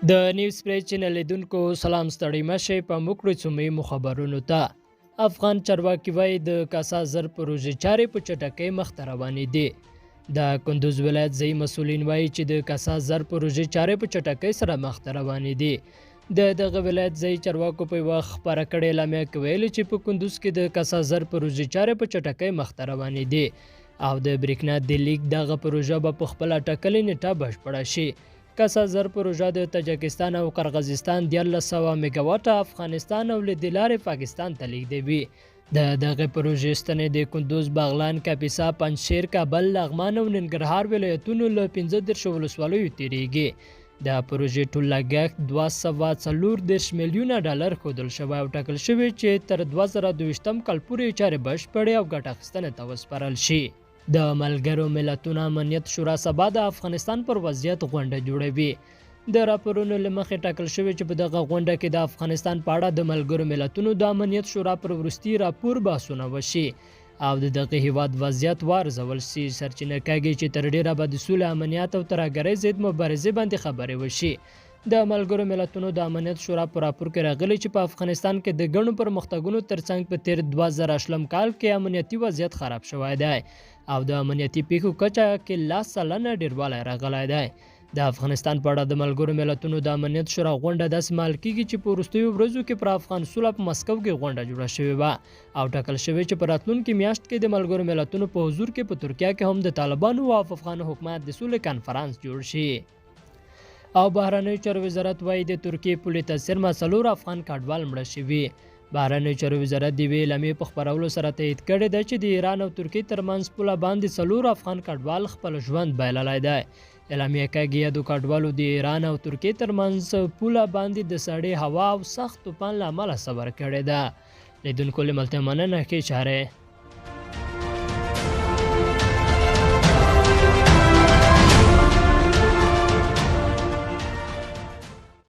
د نیوز پریس چینل لیدونکو سلام ستړي مشه په موکړو څومې خبرونو ته افغان چارواکي وایي د کاسا زر پروژې چارې په چټکۍ مخته روانې دي د کندوز ولایت ځایي مسولین وایي چې د کاسا زر پروژې چارې په چټکۍ سره مخته روانې دي دغه ولایت ځایي چارواکو په وخت خبره کړې اعلامیه کې ویلي چې په کندوز کې د کاسا زر پروژې چارې په چټکۍ مخته روانې دي او د بریښنا د لیک دغه پروژه به په خپله ټاکلې نیټه بشپړه شي. کاسا زر پروژه د تاجکستان او قرغیزستان 1300 میگاواټه افغانستان او له لارې پاکستان ته لیږدوي. دغه پروژې ستنې د کندوز، بغلان، کاپیسا، پنجشیر، کابل، لغمان او ننګرهار ولایتونو له 15 ولسوالیو تیریږي. د پروژې ټول لګښت 240 میلیونه ډالر ښودل شوی او ټاکل شوی چې تر 2022 کال پورې چارې بشپړې او ګټه اخیستنې ته وسپارل شي. د ملګرو ملتونو امنیت شورا سبا د افغانستان پر وضعیت غونډه جوړوي. د راپورونو له مخې ټاکل شوی چې په دغه غونډه کې د افغانستان په اړه د ملګرو ملتونو د امنیت شورا پر وروستي راپور بحثونه وشي او د دغه هیواد وضعیت وارزول شي. سرچینه کاږي چې تر ډیره به د سولې، امنیت او ترهګرۍ ضد مبارزې باندې خبرې وشي. د ملګرو ملتونو د امنیت شورا په راپور کې راغلی چې په افغانستان کې د ګڼو پرمختګونو ترڅنګ په تیر 2008 کال کې امنیتي وضعیت خراب شوی دی او د امنیتي پیښو کچه کې 10% ډیروالی راغلی دی. د افغانستان په اړه د ملګرو ملتونو د امنیت شورا غونډه داسې مهال کیږي چې په وروستیو ورځو کې پر افغان سوله په مسکو کې غونډه جوړه شوې وه او ټاکل شوی چې په راتلونکي میاشت کې د ملګرو ملتونو په حضور کې په ترکیه کې هم د طالبانو او افغان حکومت د سولې کانفرنس جوړ شي. او بهرنیو چارو وزارت وایي د ترکیې پولي تاثیر ما 4 افغان کډوال مړه شوي. بهرنیو چارو وزارت د یوې اعلامیې په خپرولو سره تایید کړی دی چې د ایران او ترکیې ترمنځ پوله باندې 4 افغان کډوال خپل ژوند بایللی دی. اعلامیه کاږي د کډوالو د ایران او ترکیې ترمنځ پوله باندې د سړې هوا او سخت طوفان له امله صبر کړی ده. لیدونکو له ملته مننه ښې چارې